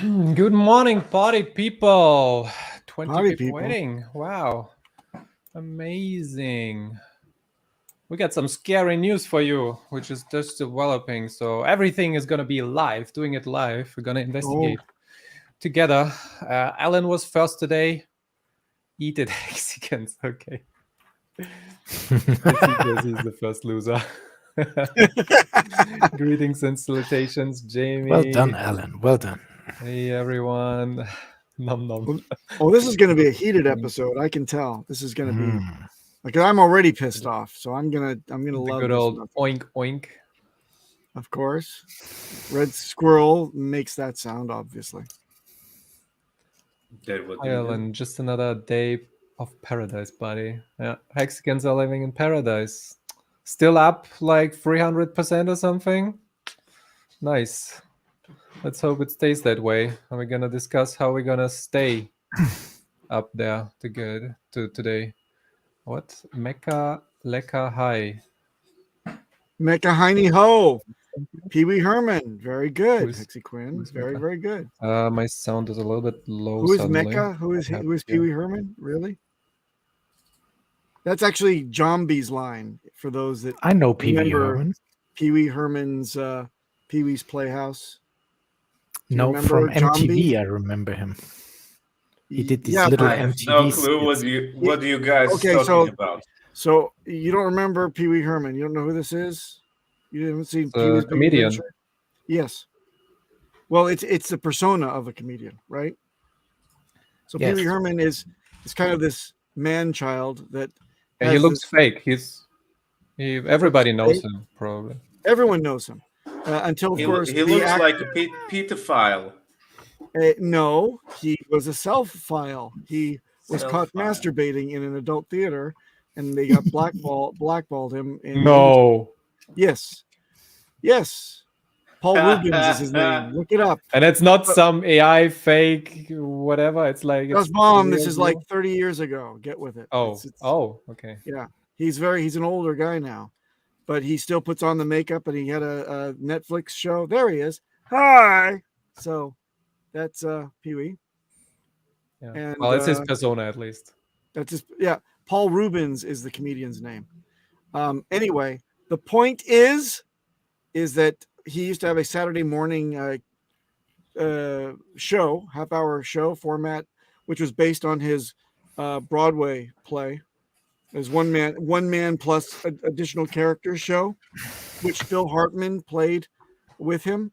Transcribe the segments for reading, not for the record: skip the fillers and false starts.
Good morning, party people. 20 Party people people. waiting. Wow. Amazing. We got some scary news for you, which is just developing. So everything is going to be live, doing it live. We're going to investigate together. Alan was first today. Eat it, Hexicans. Okay. He's the first loser. Greetings and salutations, Jamie. Well done, Alan. Well done. Hey, everyone. Nom nom. Oh, this is going to be a heated episode. I can tell. This is going to be like I'm already pissed off, so I'm gonna love good this old stuff. oink oink. Of course, red squirrel makes that sound. Obviously, Ireland, just another day of paradise, buddy. Yeah, Hexicans are living in paradise. Still up like 300% or something. Nice. Let's hope it stays that way. And we're gonna discuss how we're gonna stay up there today. What? Mecca Lecca High. Mecca Heine Ho. Pee Wee Herman. Very good. Hexiquin. Very, Mecca? very good. My sound is a little bit low. Who is suddenly. Mecca? Who is Pee Wee Herman? Really? That's actually Zombie's line for those that I know Pee Wee Herman. Pee Wee Herman's Pee Wee's Playhouse. No, from MTV, I remember him. He did this little MTV. No clue what you guys talking about. So you don't remember Pee Wee Herman? You don't know who this is? You haven't seen Pee Wee's comedian? Adventure? Yes. Well, it's the persona of a comedian, right? So yes. Pee Wee Herman is kind of this man child that. And he looks fake. Everybody knows him, probably. Everyone knows him. Until, of course, he looks like a pedophile. No, he was a self-file. He was caught masturbating in an adult theater, and they got blackballed him. No. Yes. Paul Rubens is his name. Look it up. And it's not some AI fake whatever. It's like That's bomb. This is like 30 years ago. Get with it. Oh, okay. Yeah, he's an older guy now, but he still puts on the makeup, and he had a Netflix show. There he is. Hi. So that's Pee Wee. Yeah. And, well, it's his persona at least. That's just Paul Rubens is the comedian's name. Anyway, the point is that he used to have a Saturday morning show, half-hour show format, which was based on his Broadway play. There's one man plus additional character show, which Phil Hartman played with him,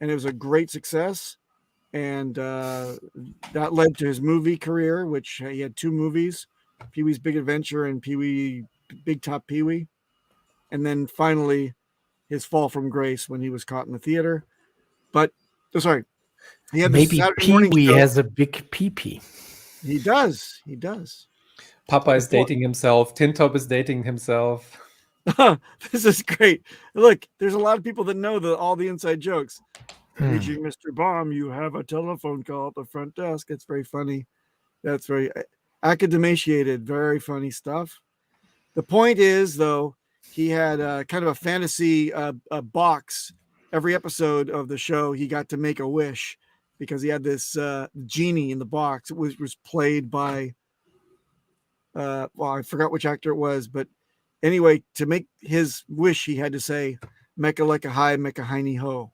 and it was a great success. And that led to his movie career, which he had 2 movies, Pee Wee's Big Adventure and Pee Wee Big Top Pee Wee. And then finally his fall from grace when he was caught in the theater. But he had maybe Pee Wee has a big pee-pee. He does. Papa is dating himself. Tintop is dating himself. This is great. Look, there's a lot of people that know all the inside jokes. Paging Mr. Baum, you have a telephone call at the front desk. It's very funny. That's very academiciated, very funny stuff. The point is, though, he had kind of a fantasy box. Every episode of the show, he got to make a wish because he had this genie in the box. It was played by, I forgot which actor it was, but anyway, to make his wish, he had to say, Mecca Lecca Hi, Mecca Heine Ho.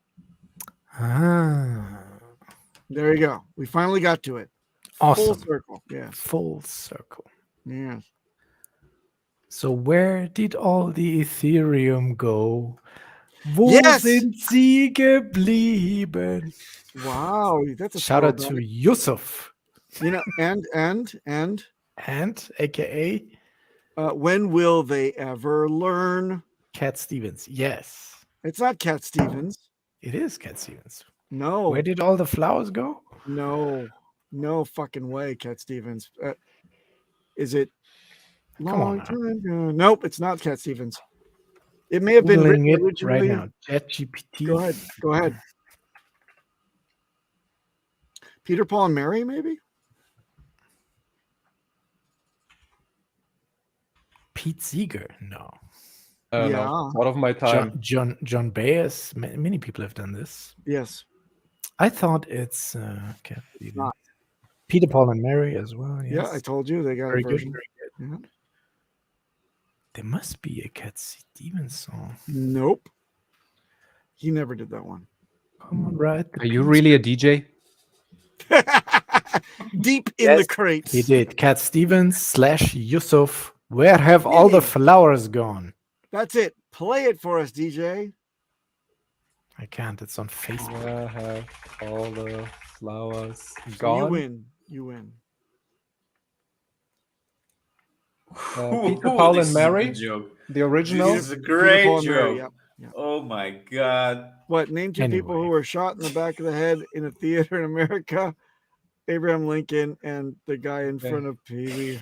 There you go. We finally got to it. Awesome. Full circle. Yeah. Full circle. Yeah. So where did all the Ethereum go? Wo sind sie geblieben? Wow, that's a shout out to Yusuf. And aka when will they ever learn? Cat Stevens. Yes. It's not Cat Stevens. It is Cat Stevens. No. Where did all the flowers go? No fucking way, Cat Stevens. Is it? Come on. Nope, it's not Cat Stevens. It may have been written originally. Right now. ChatGPT. Go ahead. Peter, Paul, and Mary, maybe? Pete Seeger? No. No, out of my time. John Baez. Many people have done this. Yes. I thought it's Not. Peter, Paul, and Mary as well. Yes. Yeah, I told you they got Very a version. good. Very good. Yeah. There must be a Cat Stevens song. Nope. He never did that one. Come on, right? Are you really a DJ? Deep in the crates. He did. Cat Stevens / Yusuf. Where have all the flowers gone? That's it. Play it for us, DJ. I can't. It's on Facebook. Where have all the flowers So gone? you win. You win. Peter, Paul, this and is a Mary, good joke. the original. This is a great Paul and Mary, joke. yep. Oh my god. What? Name two people who were shot in the back of the head in a theater in America. Abraham Lincoln and the guy in front of Pee Wee.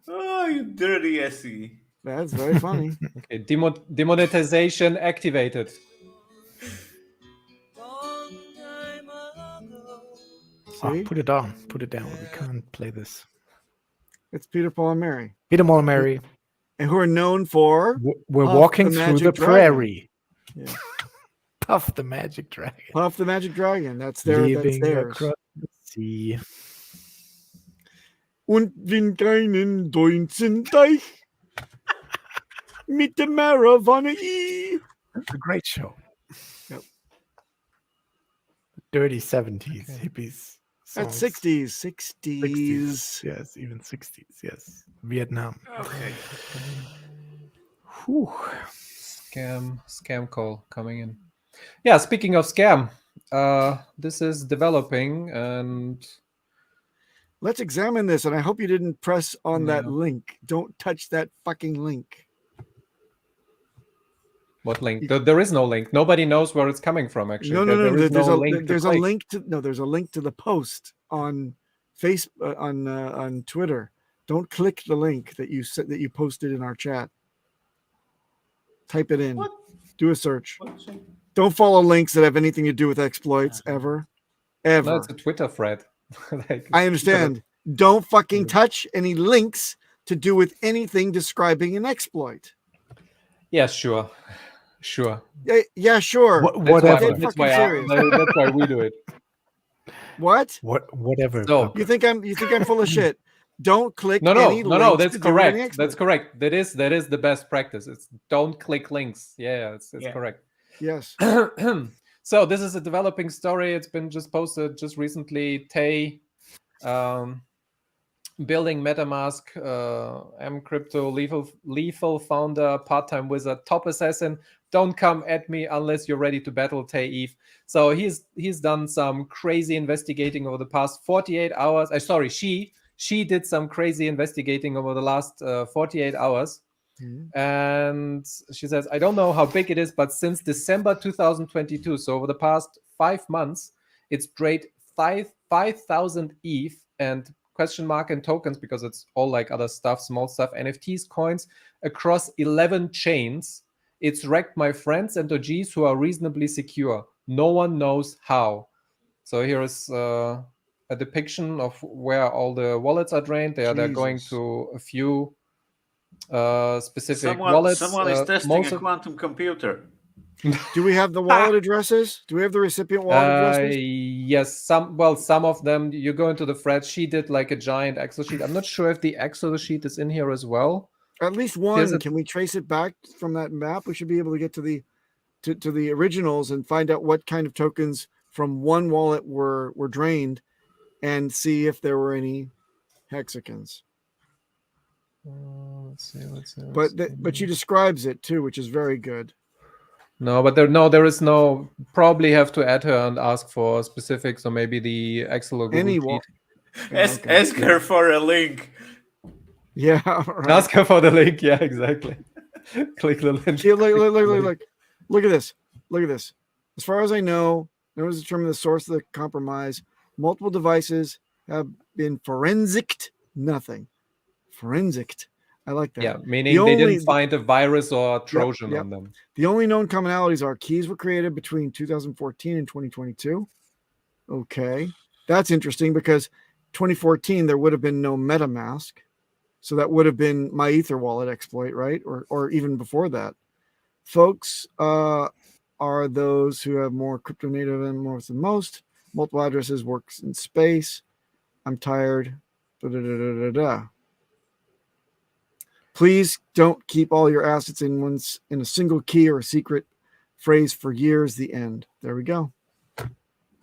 Oh, you dirty SE. That's very funny. Okay, demonetization activated. Oh, put it down. Put it down. We can't play this. It's Peter, Paul, and Mary. Peter, Paul, and Mary. And who are known for We're Puff walking the through the Magic prairie. Yeah. Puff the Magic Dragon. Puff the Magic Dragon. That's their. That's Leaving theirs. across the sea. Und wenn keinen deutschen Teich mit dem Maravanne. It's a great show. Yep. Dirty 70s hippies. That's songs. 60s. Yes, even 60s. Yes. Vietnam. Okay. Whew. Scam call coming in. Yeah, speaking of scam, this is developing and Let's examine this, and I hope you didn't press on that link. Don't touch that fucking link. what link? There is no link. Nobody knows where it's coming from. Actually, No. There's a link to there's a link to the post on Facebook on Twitter. Don't click the link that you said that you posted in our chat. Type it in. What? Do a search. Don't follow links that have anything to do with exploits ever. No, it's a Twitter thread. I understand. Don't fucking touch any links to do with anything describing an exploit. Yeah, sure. Yeah, sure. Whatever. That's why we do it. What? Whatever. So, You think I'm full of shit? Don't click No. links That's to do with any correct. exploit. That's correct. That is the best practice. It's don't click links. Yeah, it's correct. Yes. So this is a developing story. It's been just posted just recently. Tay, building MetaMask, mCrypto, lethal founder, part-time wizard, top assassin. Don't come at me unless you're ready to battle Tay Eve. So he's done some crazy investigating over the past 48 hours. She did some crazy investigating over the last 48 hours. And she says, I don't know how big it is, but since December 2022, so over the past 5 months, it's traded 5,000 ETH and question mark and tokens, because it's all like other stuff, small stuff, NFTs, coins, across 11 chains. It's wrecked my friends and OGs who are reasonably secure. No one knows how. So here is a depiction of where all the wallets are drained. They're going to a few specific wallets. Someone is testing a quantum computer. Do we have the wallet addresses? Do we have the recipient wallet addresses? Yes, some of them. You go into the thread. She did like a giant Excel sheet. I'm not sure if the Excel sheet is in here as well. At least one. Can we trace it back from that map? We should be able to get to the originals and find out what kind of tokens from one wallet were drained, and see if there were any Hexicans. Let's see. But she describes it too, which is very good. No, but there is no. Probably have to add her and ask for specifics, or maybe the Excel or Google sheet. Ask her for a link. Yeah, right. Ask her for the link. Yeah, exactly. Click the link. See, look at this. Look at this. As far as I know, there was determined the source of the compromise. Multiple devices have been forensicked. Nothing. Forensicked. I like that. Yeah, meaning they didn't find a virus or a Trojan on them. The only known commonalities are keys were created between 2014 and 2022. Okay. That's interesting, because 2014 there would have been no MetaMask. So that would have been my Ether wallet exploit, right? Or even before that. Folks, are those who have more crypto native and more than most. Multiple addresses works in space. I'm tired. Please don't keep all your assets in a single key or a secret phrase for years. The end. There we go.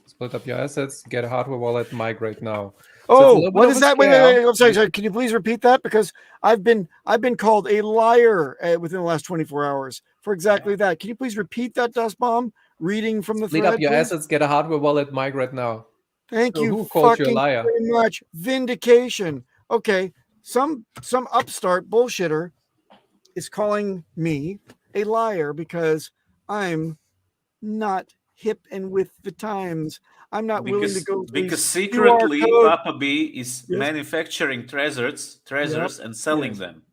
Split up your assets, get a hardware wallet, migrate now. Oh, so what is that? Wait. I'm sorry. Can you please repeat that? Because I've been called a liar within the last 24 hours for exactly that. Can you please repeat that, Dust Bomb? Reading from the thread. Split up your assets, get a hardware wallet, migrate now. Thank you. Who called you a liar? Very much. Vindication. Okay. Some upstart bullshitter is calling me a liar because I'm not hip and with the times. I'm not willing to go because secretly Papa B is manufacturing treasures and selling them.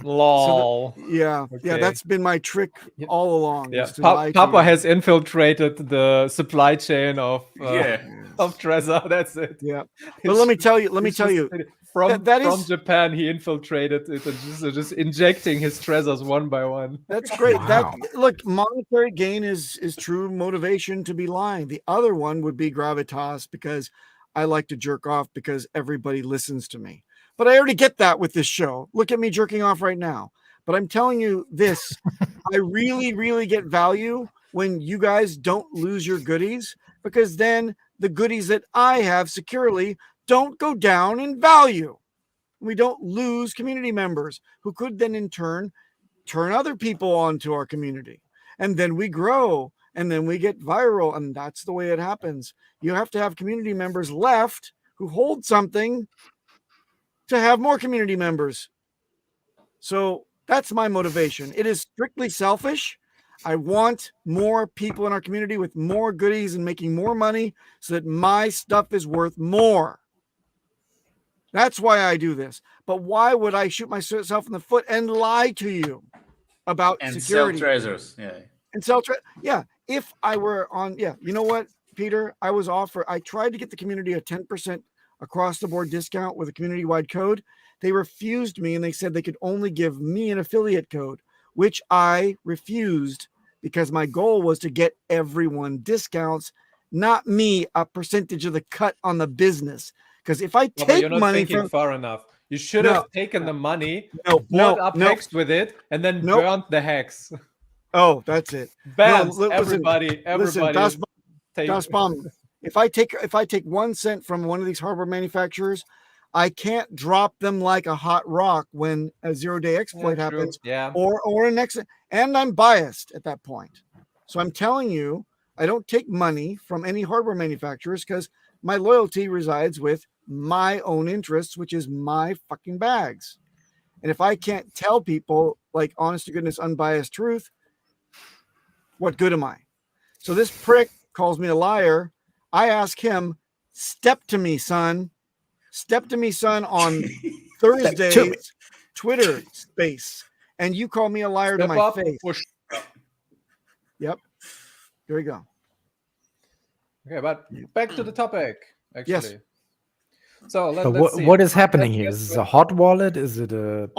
Lol. So that's been my trick all along. Yeah. Papa has infiltrated the supply chain of Trezor. That's it. Yeah. But let me tell you. From Japan, he infiltrated it and just injecting his treasures one by one. That's great. Wow. Look, monetary gain is true motivation to be lying. The other one would be gravitas, because I like to jerk off because everybody listens to me. But I already get that with this show. Look at me jerking off right now. But I'm telling you this, I really, really get value when you guys don't lose your goodies, because then the goodies that I have securely don't go down in value. We don't lose community members who could then in turn turn other people onto our community. And then we grow and then we get viral. And that's the way it happens. You have to have community members left who hold something to have more community members. So that's my motivation. It is strictly selfish. I want more people in our community with more goodies and making more money so that my stuff is worth more. That's why I do this. But why would I shoot myself in the foot and lie to you about security? Sell treasures. And sell if I were on, you know what, Peter? I tried to get the community a 10% across the board discount with a community-wide code. They refused me and they said they could only give me an affiliate code, which I refused because my goal was to get everyone discounts, not me a percentage of the cut on the business. Because if I take you're not money thinking far enough. You should have taken the money, bought up Hex with it, and then burnt the Hex. Oh, that's it. Bans, everybody. Listen, Das Bomb. If I take 1 cent from one of these hardware manufacturers, I can't drop them like a hot rock when a 0-day exploit happens, or an exit. And I'm biased at that point. So I'm telling you, I don't take money from any hardware manufacturers because my loyalty resides with my own interests, which is my fucking bags. And if I can't tell people like honest to goodness, unbiased truth, what good am I? So this prick calls me a liar. I ask him, step to me, son. Step to me, son, on Thursday's Twitter space. And you call me a liar to my face. Yep. Here we go. Okay, but back to the topic, actually. Yes. So let's see. What is happening here? Is this a hot wallet? Is it a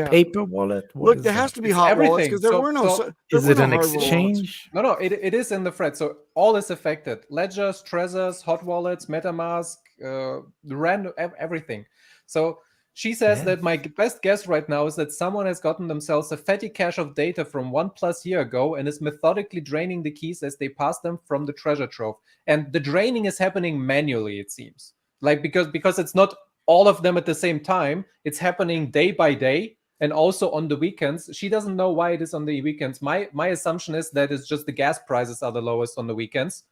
paper wallet? Look, there has to be hot wallets because there were no. Is it an exchange? No, it is in the thread. So all is affected: ledgers, Trezors, hot wallets, MetaMask, random everything. So she says that my best guess right now is that someone has gotten themselves a fatty cache of data from 1+ year ago and is methodically draining the keys as they pass them from the treasure trove. And the draining is happening manually, it seems. Like because it's not all of them at the same time. It's happening day by day and also on the weekends. She doesn't know why it is on the weekends. My assumption is that it's just the gas prices are the lowest on the weekends.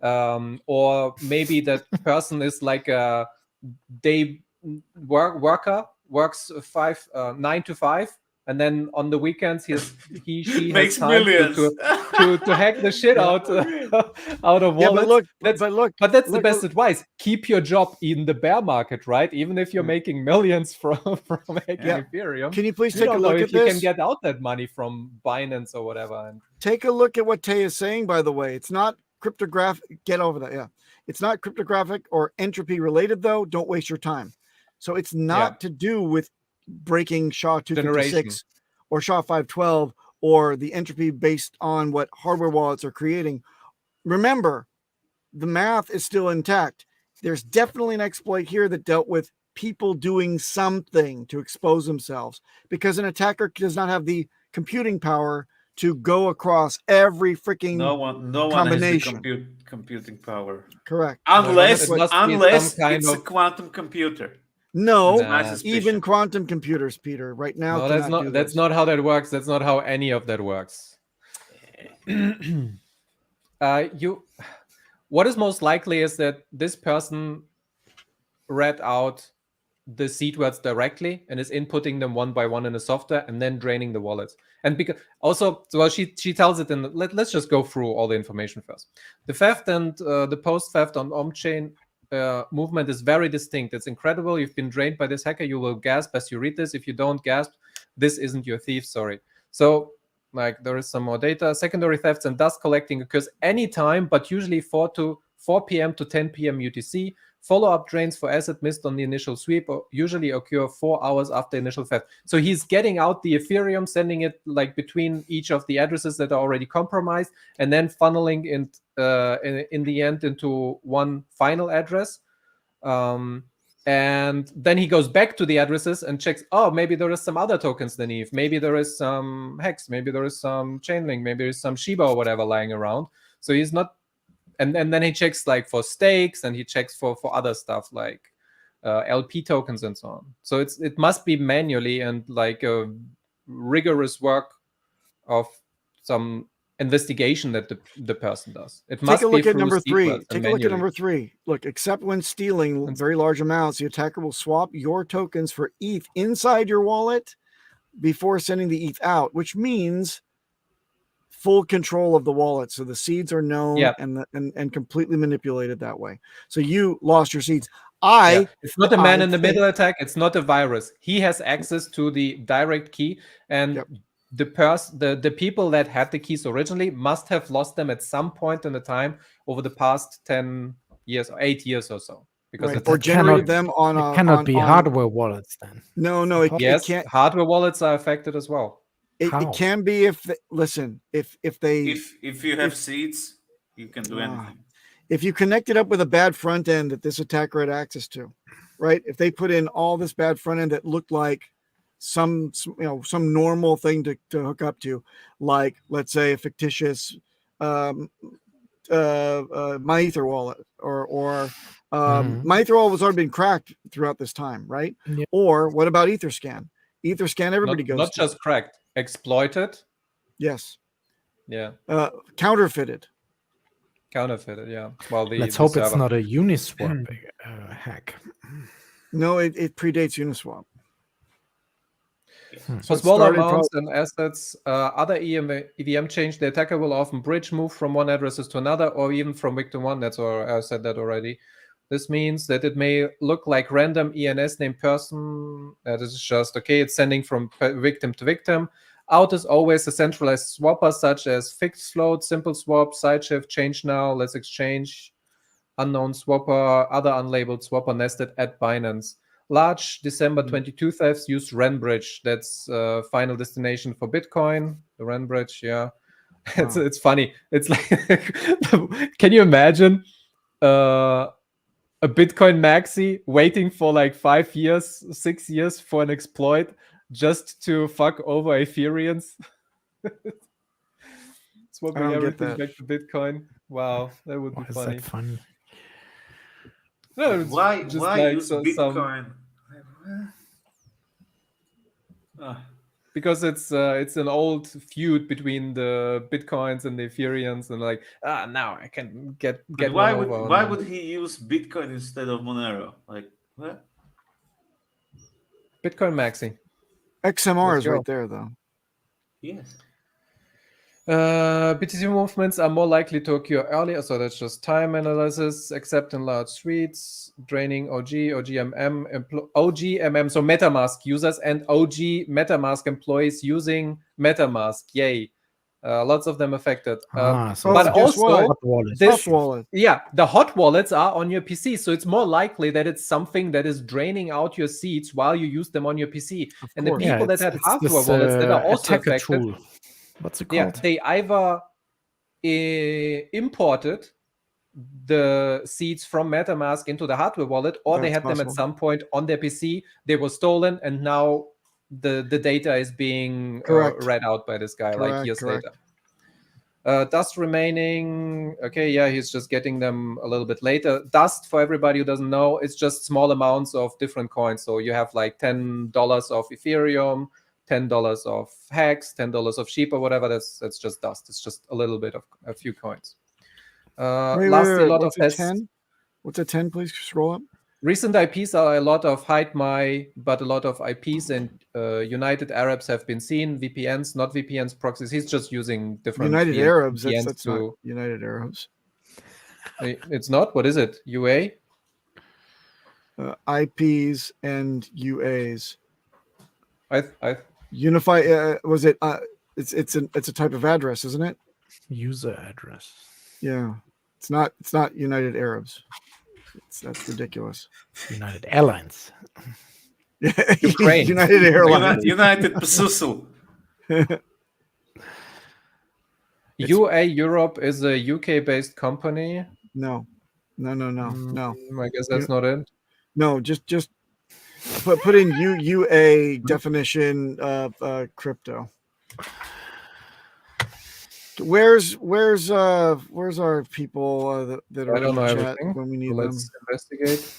Or maybe that person is like a day worker, works 9 to 5, and then on the weekends she makes has time millions to hack the shit out of wallets. But that's the best advice. Keep your job in the bear market, right? Even if you're making millions from hacking Ethereum. Can you please take a look at this? You can get out that money from Binance or whatever. And take a look at what Tay is saying, by the way. It's not cryptographic. Get over that. Yeah. It's not cryptographic or entropy related, though. Don't waste your time. So it's not to do with breaking SHA-256 or SHA-512 or the entropy based on what hardware wallets are creating. Remember, the math is still intact. There's definitely an exploit here that dealt with people doing something to expose themselves, because an attacker does not have the computing power to go across every freaking no one combination. has the computing power. Correct. Unless Unless it's a quantum computer. No, Nah. even quantum computers, Peter, right now No, cannot do this. that's not how that works. That's not how any of that works. What is most likely is that this person read out the seed words directly and is inputting them one by one in the software and then draining the wallets. And because also, well, she tells it in. Let's just go through all the information first. The theft and the post theft on on-chain movement is very distinct. It's incredible. You've been drained by this hacker. You will gasp as you read this. If you don't gasp, this isn't your thief. Sorry. So, like, there is some more data. Secondary thefts and dust collecting occurs anytime, but usually 4 p.m. to 10 p.m. UTC. Follow-up drains for asset missed on the initial sweep usually occur 4 hours after initial theft. So he's getting out the Ethereum, sending it like between each of the addresses that are already compromised, and then funneling in the end into one final address. And then he goes back to the addresses and checks, oh, maybe there is some other tokens than ETH. Maybe there is some Hex. Maybe there is some Chainlink. Maybe there is some Shiba or whatever lying around. So he's not... And then he checks like for stakes, and he checks for other stuff like LP tokens and so on. So it must be manually and like a rigorous work of some investigation that the person does. It must Take a look be at number 3. Take a look at manually. number 3. Look, except when stealing very large amounts, the attacker will swap your tokens for ETH inside your wallet before sending the ETH out, which means full control of the wallet. So the seeds are known and completely manipulated that way. So you lost your seeds. It's not a man in the middle attack. It's not a virus. He has access to the direct key, and the people that had the keys originally must have lost them at some point in the time over the past 10 years or 8 years or so. Because or generated them on it cannot be hardware wallets then. No, it can't. Hardware wallets are affected as well. It can be if you have seeds, you can do anything. If you connect it up with a bad front end that this attacker had access to, right? If they put in all this bad front end that looked like some normal thing to hook up to, like let's say a fictitious my Ether wallet or my Ether wallet was already been cracked throughout this time, right? Yep. Or what about Etherscan? Etherscan, everybody goes not just cracked. Exploited. Yes. Yeah. Counterfeited. Yeah. Well, let's hope it's not a Uniswap hack. No, it predates Uniswap. For smaller amounts and assets, other EVM change, the attacker will often bridge move from one addresses to another, or even from victim one. That's all. I said that already. This means that it may look like random ENS name person. This is just okay. It's sending from victim to victim. Out is always a centralized swapper, such as fixed float, simple swap, side shift, change now, let's exchange, unknown swapper, other unlabeled swapper nested at Binance. Large December 22 thefts use Renbridge. That's final destination for Bitcoin. The Renbridge, yeah. Wow. It's funny. It's like, can you imagine a Bitcoin maxi waiting for like 5 years, 6 years for an exploit just to fuck over Ethereans? Swapping everything back to Bitcoin. Wow, that would be funny. Is that funny? No, why like use Bitcoin? Because it's an old feud between the Bitcoins and the Ethereans, and like now I can get why would he use Bitcoin instead of Monero? Like what? Bitcoin maxi. XMR is right there though. Yes. BTC movements are more likely to occur earlier, so that's just time analysis, except in large suites, draining OG, OGMM, so MetaMask users and OG MetaMask employees using MetaMask. Yay. Lots of them affected. But also, hot wallet. Yeah, the hot wallets are on your PC, so it's more likely that it's something that is draining out your seeds while you use them on your PC. And the people that had hardware wallets that are also affected. What's it Yeah, called? they either imported the seeds from MetaMask into the hardware wallet, or they had them at some point on their PC. They were stolen, and now the data is being read out by this guy like years later. Dust remaining. Okay, yeah, he's just getting them a little bit later. Dust, for everybody who doesn't know, it's just small amounts of different coins. So you have like $10 of Ethereum, $10 of Hex, $10 of Sheep, or whatever. That's just dust. It's just a little bit of a few coins. Lastly, a lot of tests. What's a 10? Please scroll up. Recent IPs are a lot of Hyde, but a lot of IPs and United Arabs have been seen. VPNs, not VPNs, proxies. He's just using different United Arabs. VPNs That's not United Arabs. It's not. What is it? UA? IPs and UAs. I Unify. Was it? It's a type of address, isn't it? User address. Yeah. It's not United Arabs. That's ridiculous. United Airlines. Ukraine. United Airlines. United Pesusu. UA Europe is a UK-based company. No. I guess that's not it. No, just put in UA definition of crypto. Where's our people that are I don't in know the chat everything. when we need Let's investigate.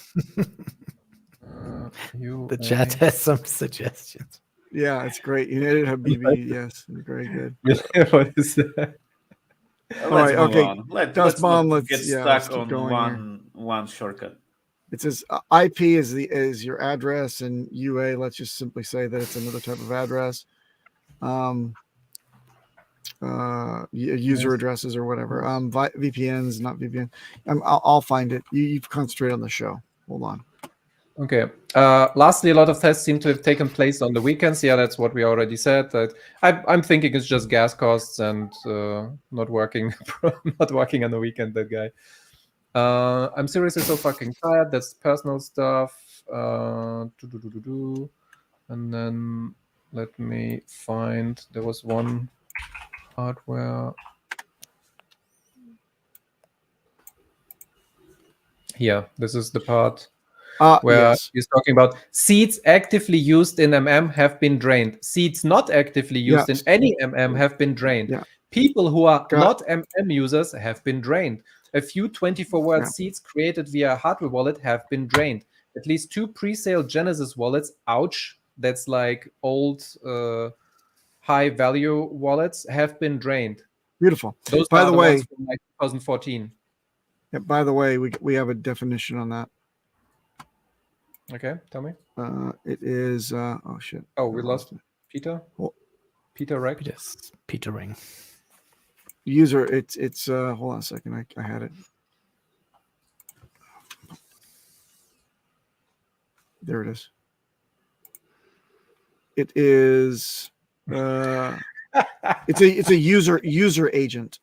The chat has some suggestions. Yeah, it's great. United Habibi, yes, very good. What is that? All right, okay. Let's get stuck keep on one shortcut. It says IP is your address, and UA. Let's just simply say that it's another type of address. User addresses or whatever. VPNs, not VPN. I'll find it. You concentrate on the show. Hold on. Okay. Lastly, a lot of tests seem to have taken place on the weekends. Yeah, that's what we already said. That I'm thinking it's just gas costs and not working on the weekend. That guy. I'm seriously so fucking tired. That's personal stuff. And then let me find. There was one hardware. Here, this is the part where he's talking about seeds actively used in MM have been drained. Seeds not actively used in any MM have been drained. Yeah. People who are not MM users have been drained. A few 24-word seeds created via hardware wallet have been drained. At least 2 pre-sale Genesis wallets, ouch, that's like old high-value wallets, have been drained. Beautiful. Those by are the the way, ones from like 2014. Yeah, by the way, we have a definition on that. Okay, tell me. It is oh shit. Oh, we lost Peter. Peter Reck. Yes, Peter Ring. User, it's hold on a second. I had it. There it is. It is it's a user agent.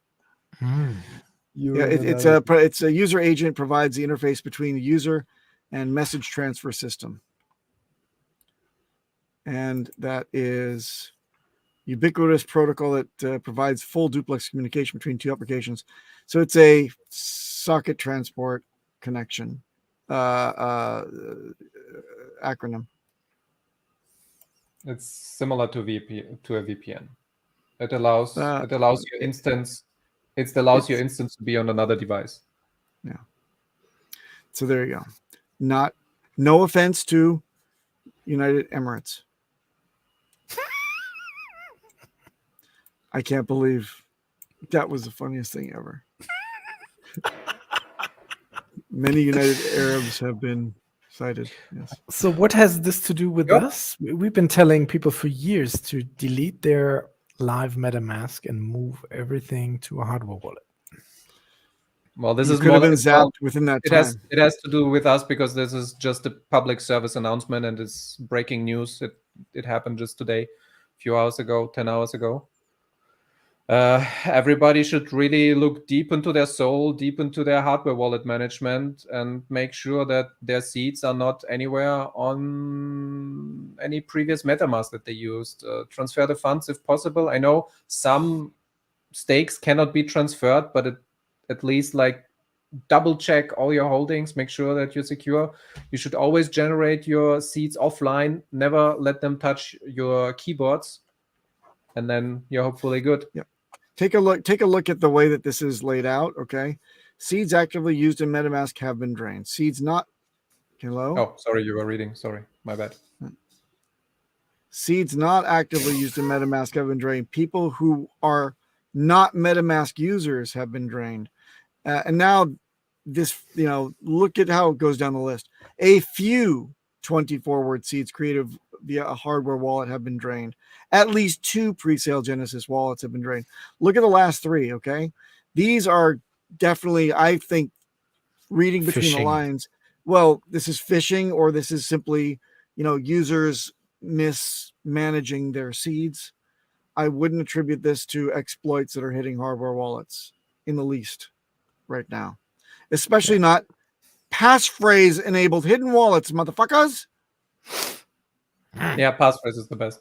Yeah, it's a user agent, provides the interface between the user and message transfer system. And that is ubiquitous protocol that provides full duplex communication between 2 applications. So it's a socket transport connection acronym. It's similar to a VPN. It allows your instance. It allows your instance to be on another device. Yeah. So there you go. No offense to United Emirates. I can't believe that was the funniest thing ever. Many United Arabs have been cited. Yes. So what has this to do with us? We've been telling people for years to delete their live MetaMask and move everything to a hardware wallet. Well, this You is could more have been zapped within that time. It has to do with us because this is just a public service announcement and it's breaking news. It happened just today, a few hours ago, 10 hours ago. Everybody should really look deep into their soul, deep into their hardware wallet management, and make sure that their seeds are not anywhere on any previous MetaMask that they used. Transfer the funds if possible. I know some stakes cannot be transferred, but at least like double check all your holdings, make sure that you're secure. You should always generate your seeds offline, never let them touch your keyboards, and then you're hopefully good. Yep. Take a look at the way that this is laid out. Okay. Seeds actively used in MetaMask have been drained. Seeds not. Hello? Oh, sorry, you were reading. Sorry, my bad. Seeds not actively used in MetaMask have been drained. People who are not MetaMask users have been drained. And now this, look at how it goes down the list. A few 24-word seeds created via a hardware wallet have been drained. At least 2 pre-sale Genesis wallets have been drained. Look at the last 3, okay? These are definitely, I think, reading between the lines. Well, this is phishing, or this is simply, users mismanaging their seeds. I wouldn't attribute this to exploits that are hitting hardware wallets in the least right now. Especially not passphrase enabled hidden wallets, motherfuckers. Yeah, passphrase is the best.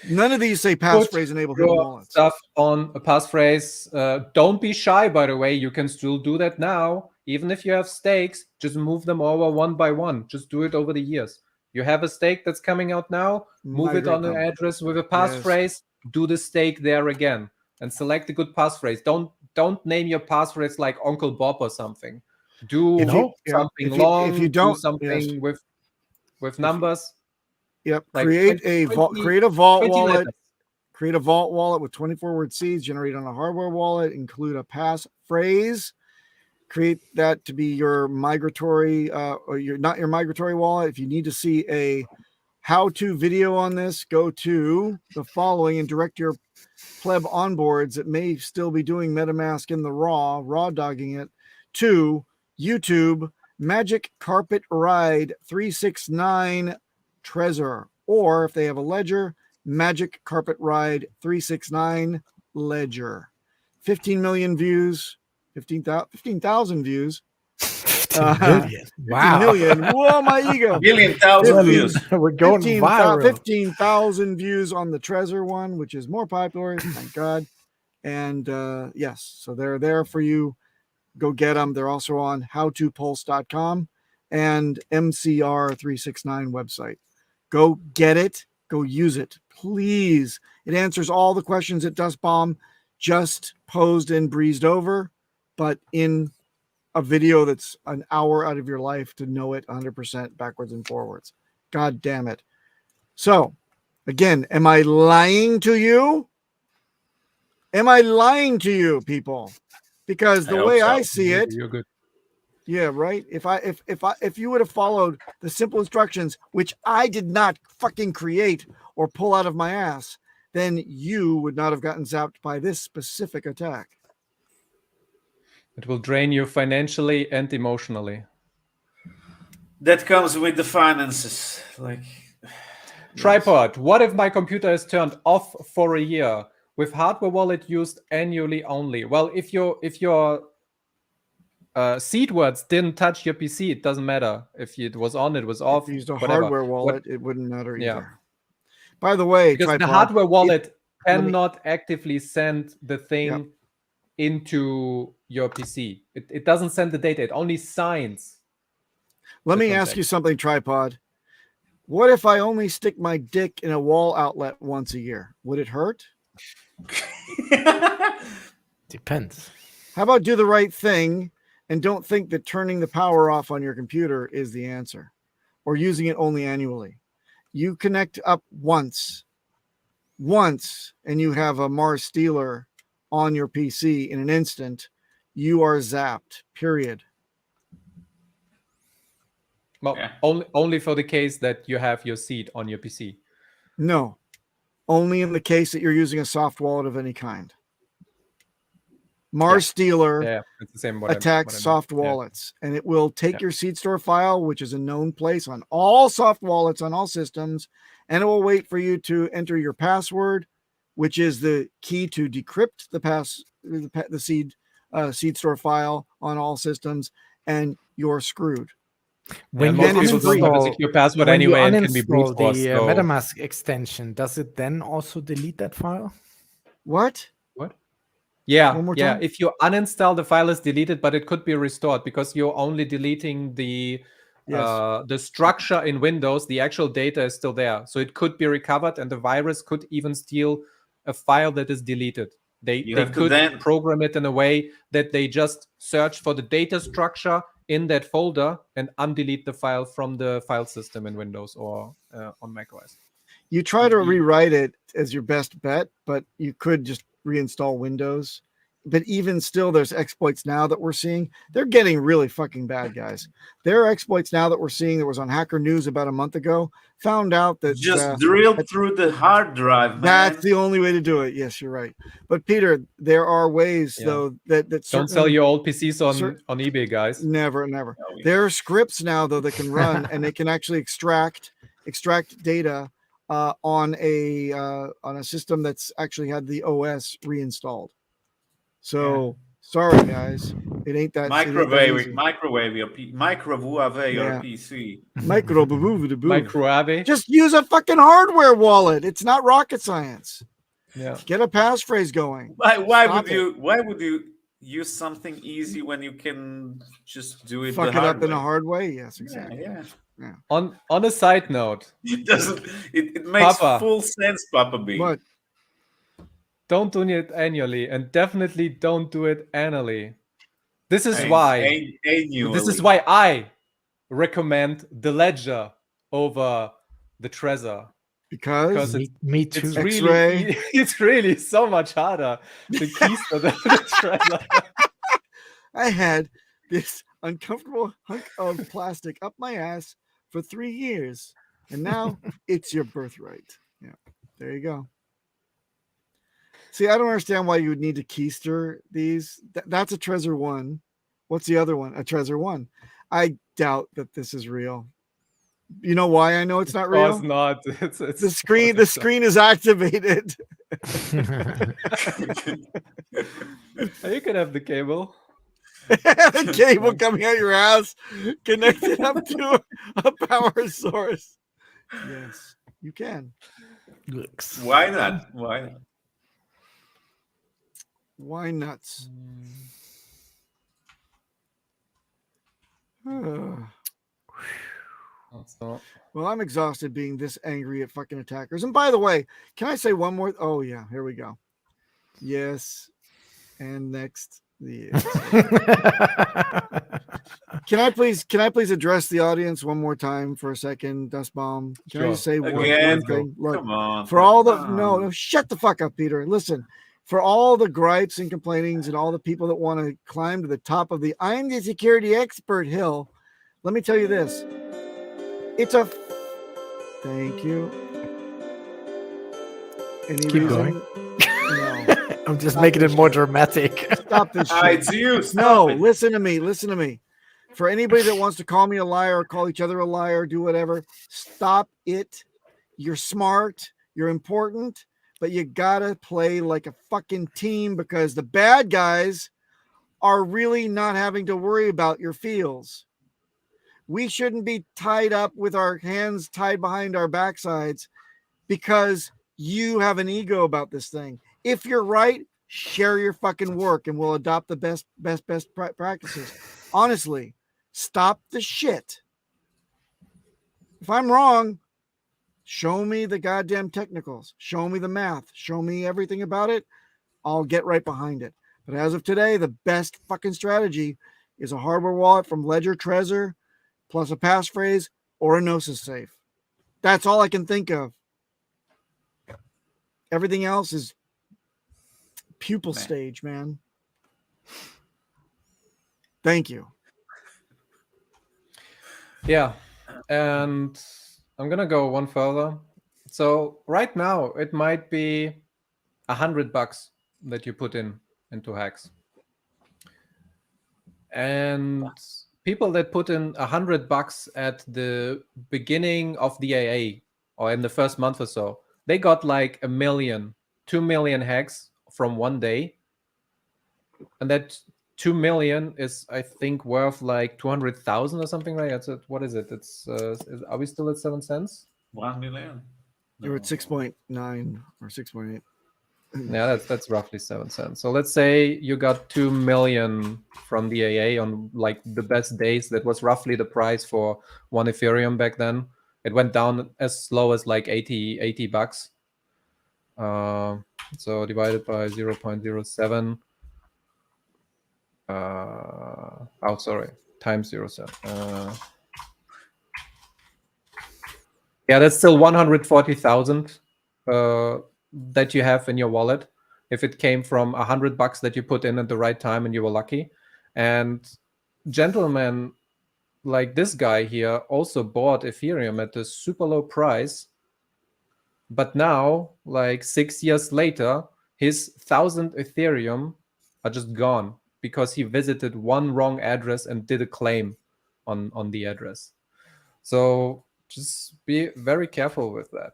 None of these say passphrase enabled hidden wallets. Stuff on a passphrase. Don't be shy, by the way. You can still do that now. Even if you have stakes, just move them over one by one. Just do it over the years. You have a stake that's coming out now, move it on an address with a passphrase, do the stake there again, and select a good passphrase. Don't name your passphrase like Uncle Bob or something. Do something long. If you don't, do something with numbers. Yep. Like create a vault wallet. Create a vault wallet with 24-word seeds. Generate on a hardware wallet. Include a passphrase. Create that to be your migratory, or not your migratory wallet. If you need to see a how-to video on this, go to the following and direct your pleb onboards that may still be doing MetaMask in the raw dogging it, to YouTube Magic Carpet Ride 369 Trezor, or if they have a ledger, Magic Carpet Ride 369 Ledger. 15 million views, 15,000 views. 15 million. Wow. 15 million. Whoa, my ego. Million views. We're going viral. 15,000 views on the Trezor one, which is more popular, thank God. And yes, so they're there for you. Go get them. They're also on howtopulse.com and MCR369 website. Go get it. Go use it, please. It answers all the questions that Dustbomb just posed and breezed over, but in a video that's an hour out of your life to know it 100% backwards and forwards. God damn it. So, again, am I lying to you? Am I lying to you, people? Because the way I see it, you're good. Yeah, right. If you would have followed the simple instructions, which I did not fucking create or pull out of my ass, then you would not have gotten zapped by this specific attack. It will drain you financially and emotionally. That comes with the finances. Like Tripod. What if my computer is turned off for a year with hardware wallet used annually only? Well, if your seed words didn't touch your PC, it doesn't matter. If it was on, it was off. If you used a whatever. hardware wallet, it wouldn't matter either. By the way, because Tripod, the hardware wallet cannot actively send the thing into your PC. It doesn't send the data. It only signs. Let me ask you something, Tripod. What if I only stick my dick in a wall outlet once a year? Would it hurt? Depends. How about do the right thing and don't think that turning the power off on your computer is the answer, or using it only annually. You connect up once, and you have a Mars Stealer on your PC in an instant, you are zapped, period. Well, only for the case that you have your seed on your PC. No, only in the case that you're using a soft wallet of any kind. Mars Stealer it's the same attacks soft wallets, and it will take your seed store file, which is a known place on all soft wallets on all systems, and it will wait for you to enter your password, which is the key to decrypt the seed store file on all systems, and you're screwed. When And you most people don't have a uninstall, secure password when you anyway and can be brute uninstall forced. the So MetaMask extension, does it then also delete that file? What? what? Yeah, One more yeah. time? If you uninstall, the file is deleted, but it could be restored because you're only deleting the structure in Windows. The actual data is still there, so it could be recovered, and the virus could even steal a file that is deleted. They have to could then- program it in a way that they just search for the data structure in that folder and undelete the file from the file system in Windows or on macOS. You try to rewrite it as your best bet, but you could just reinstall Windows. But even still, there's exploits now that we're seeing. They're getting really fucking bad, guys. There are exploits now that we're seeing that was on Hacker News about a month ago. Found out that just drill through the hard drive, man. that's the only way to do it. Yes, you're right. But Peter, there are ways though that don't sell your old PCs on eBay, guys. Never. There are scripts now though that can run and they can actually extract data on a system that's actually had the OS reinstalled. So sorry guys, it ain't that microwave your PC. Microwave. Just use a fucking hardware wallet. It's not rocket science. Yeah. Get a passphrase going. Why would you use something easy when you can just do it Fuck the it hard up in way? a hard way? Yes, exactly. Yeah. On a side note, it makes Papa. full sense, Papa B. What? Don't do it annually, and definitely don't do it annually. This is why. This is why I recommend the Ledger over the Trezor. Because me too. It's really so much harder to keister than the Trezor. I had this uncomfortable hunk of plastic up my ass for 3 years, and now it's your birthright. Yeah, there you go. See, I don't understand why you would need to keister these. That's a Trezor 1. What's the other one? A Trezor 1. I doubt that this is real. You know why I know it's not real? It's not. It's the screen. The screen is activated. You can have the cable. The cable coming out your ass, connected up to a power source. Yes, you can. Why not? Why not? Why nuts? Well, I'm exhausted being this angry at fucking attackers. And by the way, can I say one more? Oh yeah, here we go. Yes, and next. Yes. Can I please address the audience one more time for a second, Dust Bomb? Can I just say one thing? Look, come on. For all the no, shut the fuck up, Peter. Listen, for all the gripes and complainings and all the people that want to climb to the top of the I'm the security expert hill, let me tell you this. It's a thank you. Any Keep reason? going. No. I'm just making it more dramatic. Stop this shit. It's you. No, listen to me. For anybody that wants to call me a liar or call each other a liar, do whatever, stop it. You're smart, you're important, but you gotta play like a fucking team because the bad guys are really not having to worry about your feels. We shouldn't be tied up with our hands tied behind our backsides because you have an ego about this thing. If you're right, share your fucking work and we'll adopt the best practices. Honestly, stop the shit. If I'm wrong, show me the goddamn technicals. Show me the math. Show me everything about it. I'll get right behind it. But as of today, the best fucking strategy is a hardware wallet from Ledger Trezor plus a passphrase or a Gnosis safe. That's all I can think of. Everything else is pupil stage, man. Thank you. Yeah, and I'm gonna go one further. So right now it might be $100 that you put into Hex, and people that put in $100 at the beginning of the AA or in the first month or so, they got like $1 million 2 million hex from one day, and that 2 million is, I think, worth like 200,000 or something, right? What is it? It's are we still at 7 cents? 1 million. You're at 6.9 or 6.8. Yeah, that's roughly 7 cents. So let's say you got 2 million from the AA on like the best days. That was roughly the price for one Ethereum back then. It went down as low as like 80 bucks. So divided by 0.07. Times 0.7. Yeah, that's still 140,000 that you have in your wallet if it came from $100 that you put in at the right time and you were lucky. And gentlemen like this guy here also bought Ethereum at a super low price, but now, like 6 years later, his 1,000 Ethereum are just gone because he visited one wrong address and did a claim on the address. So just be very careful with that.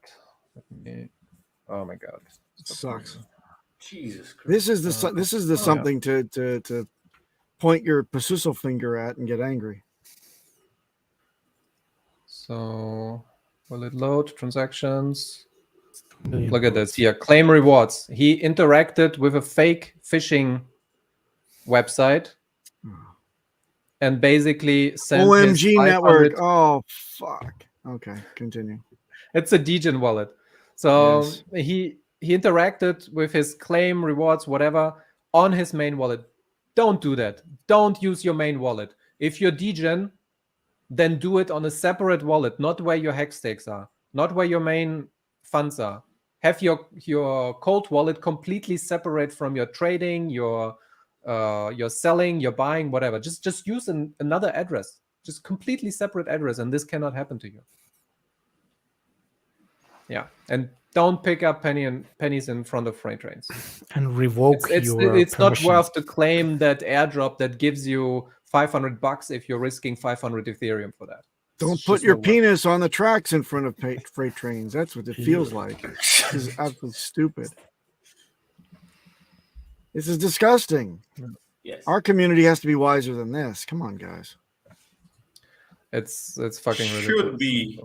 Oh my god, it sucks. Jesus Christ. This is the something to point your pasuso finger at and get angry. So will it load transactions? Million Look at this votes. here. Claim rewards. He interacted with a fake phishing website and basically sent his OMG 500 network. Oh fuck. Okay, continue. It's a Degen wallet. So Yes. he interacted with his claim rewards, whatever, on his main wallet. Don't do that. Don't use your main wallet. If you're Degen, then do it on a separate wallet, not where your hex stakes are, not where your main funds are. Have your cold wallet completely separate from your trading, your selling, your buying, whatever. Just use another address, just completely separate address, and this cannot happen to you. Yeah, and don't pick up pennies in front of freight trains. And revoke your It's not permissions. worth to claim that airdrop that gives you $500 if you're risking 500 Ethereum for that. Don't put your penis on the tracks in front of freight trains. That's what it feels like. This is absolutely stupid. This is disgusting. Yes. Our community has to be wiser than this. Come on, guys. It's fucking ridiculous. Should be.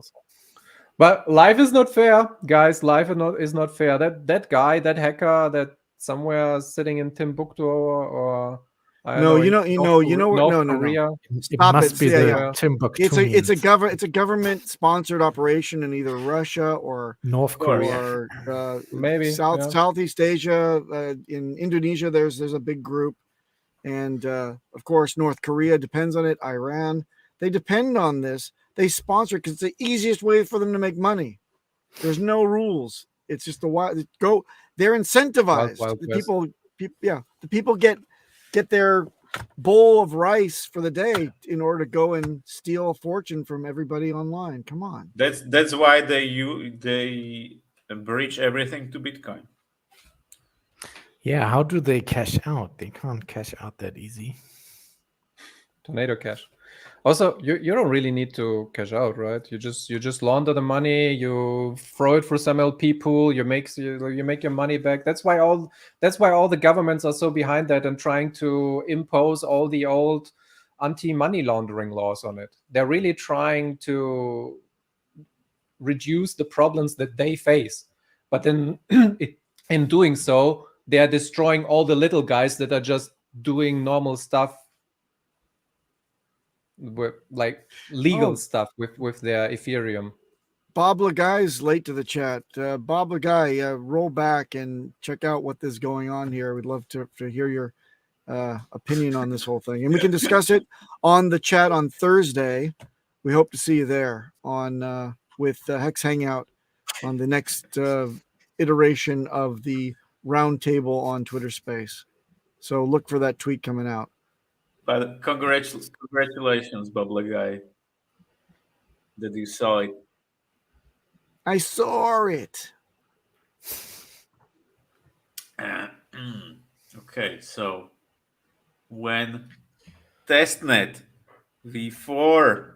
But life is not fair, guys. Life is not fair. That guy, that hacker, that somewhere sitting in Timbuktu or No. North Korea. It must be the Timbuktu. It's a government sponsored operation in either Russia or North Korea or maybe Southeast Asia. In Indonesia, there's a big group, and of course North Korea depends on it. Iran, they depend on this. They sponsor it because it's the easiest way for them to make money. There's no rules. It's just they're incentivized. Wild the people get their bowl of rice for the day in order to go and steal a fortune from everybody online. Come on. That's why they breach everything to Bitcoin. Yeah, how do they cash out? They can't cash out that easy. Tornado cash. Also, you don't really need to cash out, right? You just launder the money, you throw it through some LP pool, you make your money back. That's why all the governments are so behind that and trying to impose all the old anti-money laundering laws on it. They're really trying to reduce the problems that they face. But in doing so, they are destroying all the little guys that are just doing normal stuff, with like legal stuff with their Ethereum. Bob Lagai is late to the chat. Bob Lagai, roll back and check out what is going on here. We'd love to hear your opinion on this whole thing, and we can discuss it on the chat on Thursday. We hope to see you there on with Hex Hangout on the next iteration of the roundtable on Twitter Space. So look for that tweet coming out. But congratulations, Bob Lagai, that you saw it. I saw it. Okay, so when testnet v4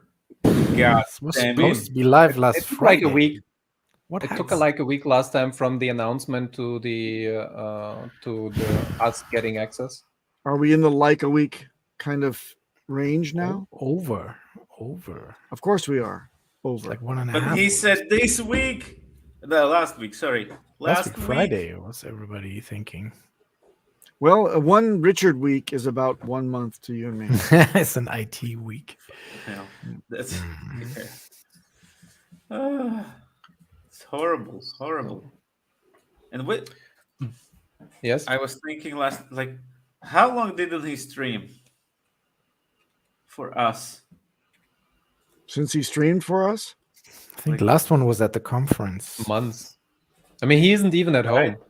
got was supposed to be live last Friday. Like a week. What It took has like a week last time from the announcement to the us getting access. Are we in the like a week kind of range now? over? Of course we are. It's Over. like 1.5 But he weeks. said this week. No, last week. Sorry, Last week Friday was everybody thinking. Well, one Richard week is about 1 month to you and me. It's an IT week. Yeah, that's Mhm. yeah. It's horrible. And what Yes. I was thinking like, how long didn't he stream for us? Since he streamed for us? I think the last one was at the conference. Months. I mean, he isn't even at Right. home.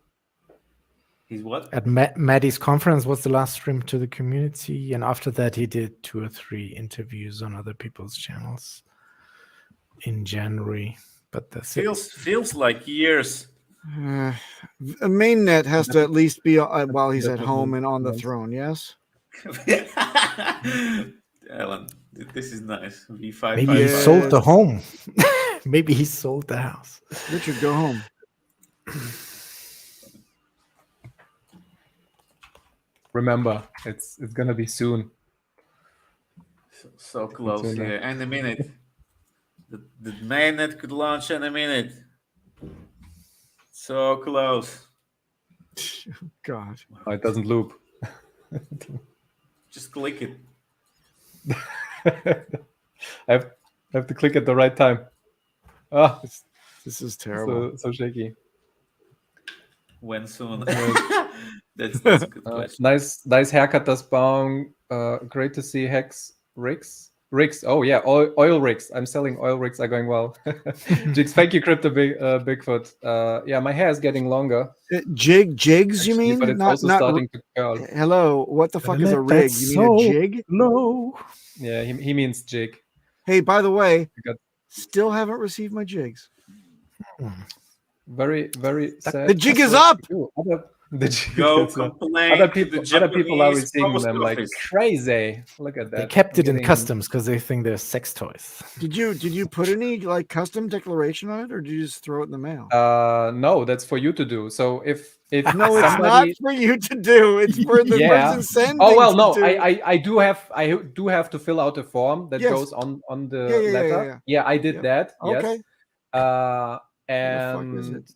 He's what? At Maddie's conference was the last stream to the community, and after that he did 2 or 3 interviews on other people's channels in January. But that's it. Feels like years. A mainnet has to at least be while he's at Definitely home and on the months. throne, yes? Alan, this is nice. V5. Maybe he sold the home. Maybe he sold the house. Richard, go home. Remember, it's gonna be soon. So close. Sooner. Yeah, any minute. The mainnet could launch any minute. So close. God. Oh, it doesn't loop. Just click it. I have to click at the right time. Ah, it's This is terrible. so shaky. When soon? That's a good question. Nice haircut, das Bong. Great to see Hex rigs. Oh yeah, oil rigs. I'm selling oil rigs are going well. Jigs, thank you, Crypto Bigfoot. Yeah, my hair is getting longer. Jigs, Actually, you mean? but it's also starting to curl. Hello, what the fuck is a Let rig? that You mean a jig? No. Yeah, he means jig. Hey, by the way, I got still haven't received my jigs. very sad. The jig is up. The jig Go is up. complain Other to the people are Japanese receiving post them like office. crazy. Look at that. They kept it in Getting- customs because they think they're sex toys. Did you put any like custom declaration on it, or did you just throw it in the mail? No, that's for you to do. So if No, it's not for you to do. It's for the Yeah. person sending. Oh well, no, to do. I do have to fill out a form that Yes. goes on the Yeah, letter. Yeah, I did Yep. that. Yes. Okay. Uh, the fuck is and it?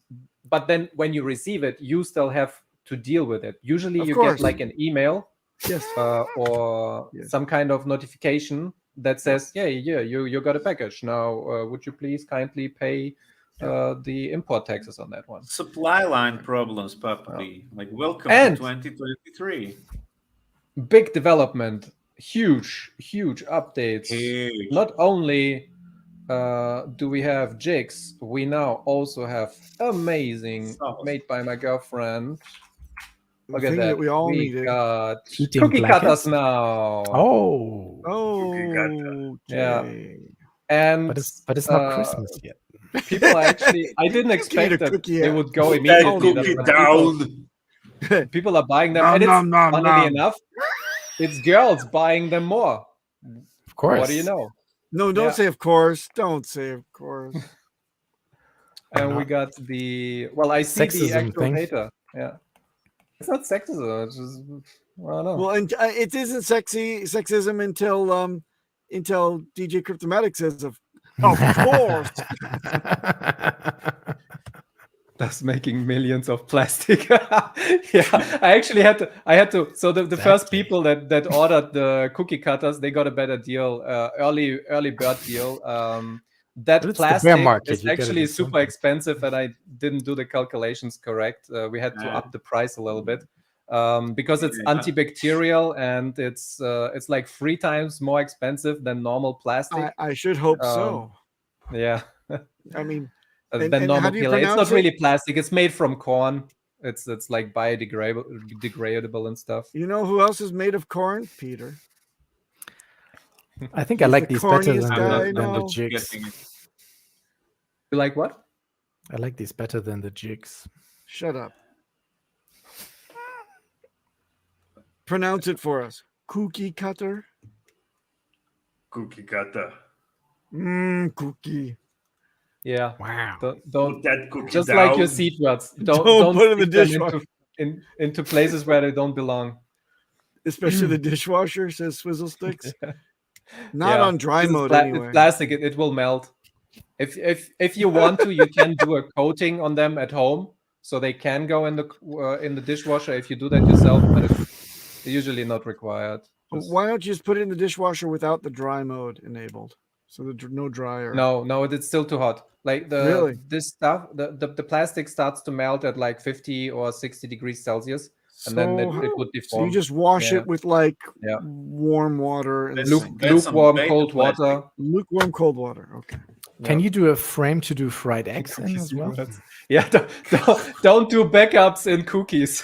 but then when you receive it, you still have to deal with it. Usually, Of you course. get like an email Yes. or Yes. some kind of notification that says, "Yeah, you got a package now. Would you please kindly pay the import taxes on that one?" Supply line problems, Papa B. Like, welcome And- to 2023. Big development, huge updates. Huge. Not only do we have jigs, we now also have amazing Sauce. made by my girlfriend. The Look at thing that. we all we needed. got Heating cookie blankets. cutters now. Oh. Oh, Yeah. okay. And But it's not Christmas yet. people are actually I didn't expect a that cookie, they yeah. would go That immediately. cookie But down. people are buying them, Nom, and it's nom, nom, funnily nom. enough, it's girls buying them more. Of course. What do you know? No, don't Yeah. say of course. Don't say of course. And we not? got the I see the Sexism actual thing. data. Yeah, it's not sexism. It's just I don't know. Well, and it isn't sexism until DJ Cryptomatic says of course. That's making millions of plastic. Yeah, I actually had to. So the first Exactly. people that ordered the cookie cutters, they got a better deal, early bird deal. That But it's the bear plastic market, is you gotta actually do super something. expensive, and I didn't do the calculations correct. We had to up the price a little bit because it's Yeah. antibacterial and it's like 3 times more expensive than normal plastic. I should hope so. Yeah. I mean, Than and normal how do you PLA. It's pronounce not it? really plastic. It's made from corn. It's like biodegradable and stuff. you know who else is made of corn? Peter. I think I He's like the these better corniest than guy I the know. jigs. Guessing it. You like what? I like these better than the jigs. Shut up. Pronounce it for us. Cookie cutter. Cookie cutter. Cookie. Yeah. Wow. Don't Put that cookie just down. like your seed rods. Don't put it in the stick them dishwasher. into places where they don't belong. Especially the dishwasher, says Swizzle Sticks. Not Yeah. on dry This is mode it's anyway. plastic. It will melt. If you want to, you can do a coating on them at home, so they can go in the dishwasher if you do that yourself. But it's usually not required. Why don't you just put it in the dishwasher without the dry mode enabled? So no dryer. No, it's still too hot. Like this stuff, the plastic starts to melt at like 50 or 60 degrees Celsius, and then it would deform. So you just wash Yeah. it with like Yeah. warm water and Get some lukewarm beta cold plastic. water. lukewarm cold water. Okay. Can you do a frame to do fried eggs in as well? Yeah, don't do backups in cookies.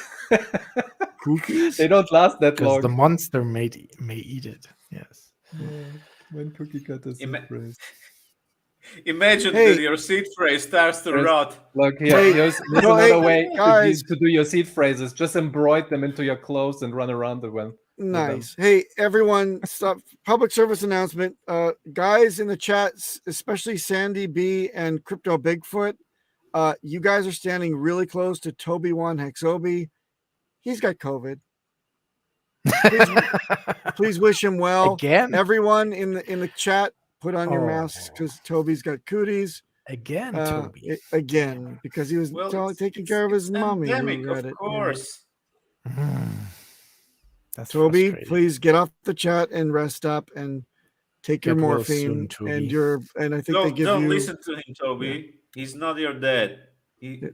Cookies? They don't last that Because long. the monster may eat it. Yes. When cookie cutters phrase. Imagine Hey. that your seed phrase starts to rot. Look Hey, here's no, another hey, way guys. to do your seed phrases. Just embroider them into your clothes and run around with them. Nice. Hey, everyone, stop. Public service announcement. Guys in the chat, especially Sandy B and Crypto Bigfoot, you guys are standing really close to Toby1 Hexobi. He's got COVID. Please wish him well. Again? Everyone in the chat, put on your masks because Toby's got cooties. Again, Toby. Again, because he was taking care of his mommy. Endemic, of course. That's Toby, frustrating. please get off the chat and rest up and take your Get well morphine soon, and I think they give Don't you listen to him, Toby. He's not your dad.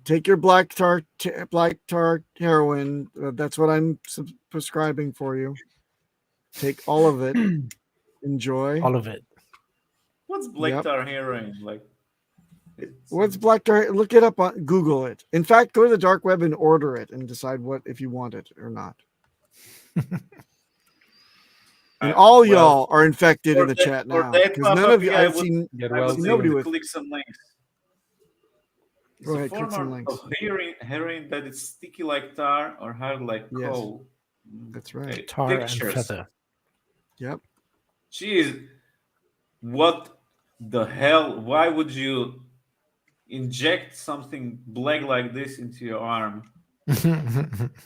take your black tar heroin. That's what I'm prescribing for you. Take all of it. Enjoy all of it. What's black tar heroin like? What's black tar? Look it up on Google it. In fact, go to the dark web and order it and decide if you want it or not. And all y'all are infected in the chat now because none of you. I've seen nobody with. Click some links. Go ahead, click some links. Of heroin that is sticky like tar or hard like coal. That's right. Okay. Tar Pictures. and feather. Yep. Jeez, what the hell? Why would you inject something black like this into your arm?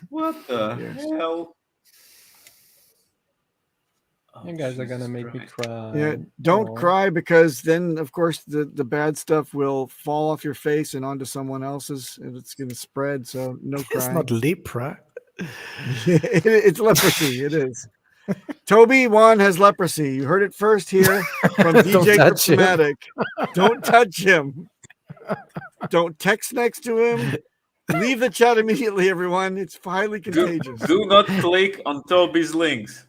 What the hell? You guys are gonna make me cry. Yeah, don't cry because then, of course, the bad stuff will fall off your face and onto someone else's, and it's going to spread. So no crying. It's not lepra. It's leprosy. It is. Toby1 has leprosy. You heard it first here from DJ Cryptomatic. Don't touch him. Don't text next to him. Leave the chat immediately, everyone. It's highly contagious. Do not click on Toby's links.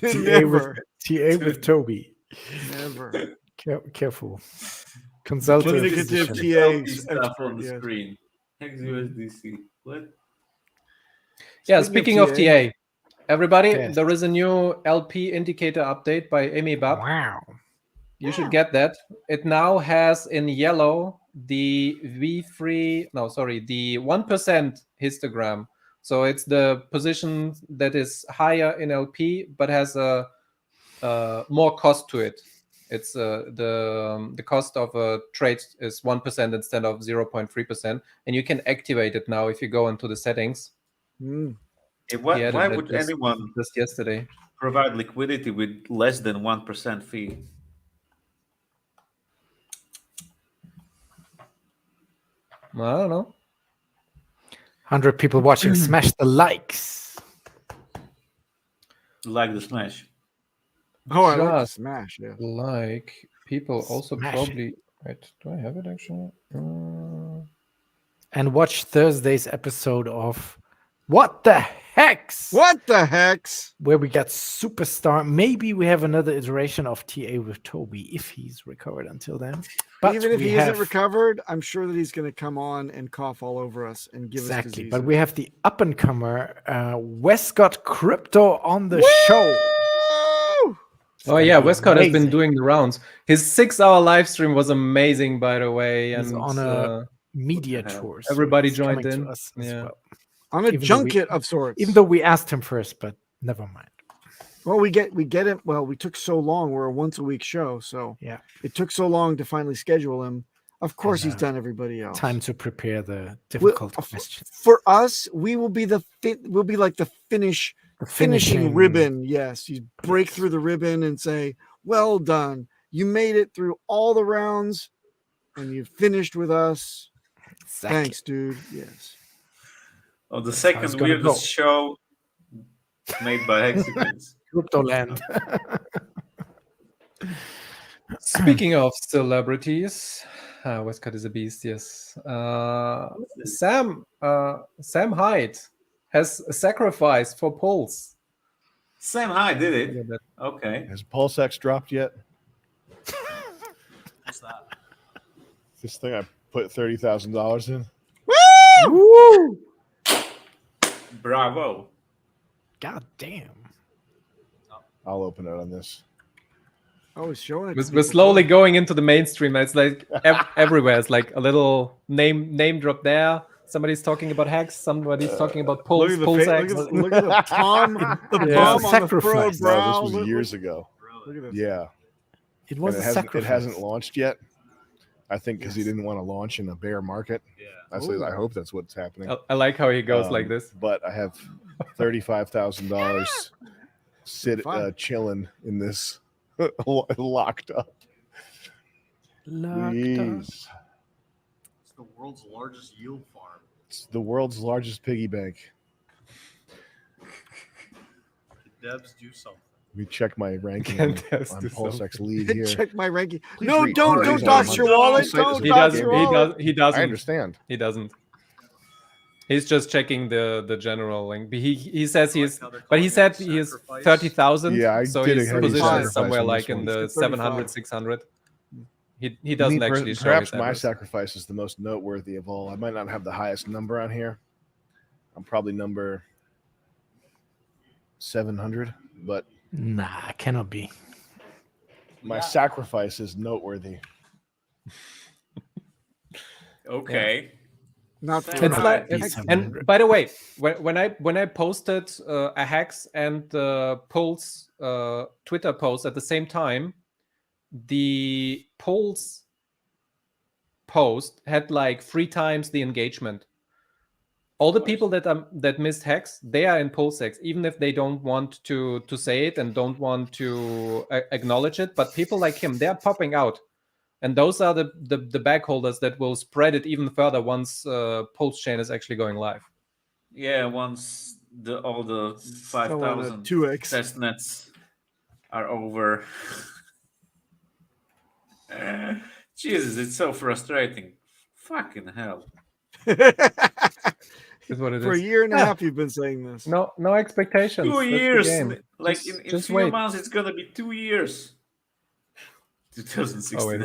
Never. TA with Toby. Never. Careful. Consultant. Communicative TAs on the screen. Hex USDC. What? Yeah, speaking of TA, everybody, there is a new LP indicator update by Amy Bab. Wow. You should get that. It now has in yellow the the 1% histogram. So it's the position that is higher in LP, but has a more cost to it. It's the cost of a trade is 1% instead of 0.3%, and you can activate it now if you go into the settings. Why would anyone just yesterday provide liquidity with less than 1% fee? I don't know. 100 people watching. Smash the likes. Like the smash. Oh, I like the smash. Yeah. Like people also Smash probably. Wait, do I have it actually? And watch Thursday's episode of What the Hex? What the Hex? Where we got Superstar. Maybe we have another iteration of TA with Toby if he's recovered until then. But even if he isn't recovered, I'm sure that he's going to come on and cough all over us and give us diseases. But we have the up-and-comer Westcott Crypto on the show. Oh yeah, Westcott has been doing the rounds. His 6-hour live stream was amazing, by the way. He's and on a media tour. So everybody joined in. Well. On a junket of sorts. Even though we asked him first, but never mind. Well, we get it. Well, we took so long. We're a once a week show, so yeah, it took so long to finally schedule him. Of course, he's Yeah. done everybody else. Time to prepare the difficult questions. For us, we will be we'll be like the The finishing ribbon. Yes, you break through the ribbon and say, "Well done, you made it through all the rounds, and you finished with us. Exactly. Thanks, dude." Yes. Oh, the That's how it's second gonna weirdest go. show made by Hexicans. Crypto land. Speaking of celebrities, Westcott is a beast. Yes, Sam Hyde has sacrificed for Pulse. Sam Hyde did Look it. at that. Okay. Has PulseX dropped yet? What's that? This thing I put $30,000 in. Woo! Bravo. God damn. I'll open it on this. Oh, he's showing it. We're slowly going into the mainstream. It's like everywhere. It's like a little name drop there. Somebody's talking about Hex. Somebody's talking about Pulse. Look at the Pulse look X. at, look at the palm, the Yeah. palm on the Sacrifice. furrowed brow. No, this was Look- years ago. Look at this. Yeah. It was And a it sacrifice. hasn't launched yet. I think because he didn't want to launch in a bear market. Yeah. I hope that's what's happening. I like how he goes like this. But I have $35,000 Fine. chilling in this locked up. Locked up. Please. It's the world's largest yield farm. It's the world's largest piggy bank. The devs do something. Let me check my ranking Can't on test this PulseX lead here. Check my ranking. Please No, read. don't Please dox read. your wallet. This site is Don't He a dox doesn't. your goddamn- wallet. He doesn't. I understand. He doesn't. He's just checking the general link. He says he is, but he said he is 30,000. Yeah, I so did a his heavy position sacrifice is somewhere on like this in one. the It's at 35. 700, 600. He doesn't actually show Perhaps his my address. sacrifice is the most noteworthy of all. I might not have the highest number on here. I'm probably number 700, but Nah, cannot be. my sacrifice is noteworthy. Okay. Not for It's like, Be it's, 700. and by the way, when I posted a Hex and Pulse Twitter post at the same time, the Pulse post had like 3 times the engagement. All the people that missed Hex, they are in PulseX, even if they don't want to say it and don't want to acknowledge it. But people like him, they are popping out. And those are the bag holders that will spread it even further once Pulse Chain is actually going live. Yeah, once all the 5,000 2x. test nets are over. Jesus, it's so frustrating. Fucking hell. Is what it For a is. year and a Yeah. half, you've been saying this. No expectations. 2 That's the years. game. Like Just- in just few wait. months, it's gonna be 2 years. 2016. Oh wait,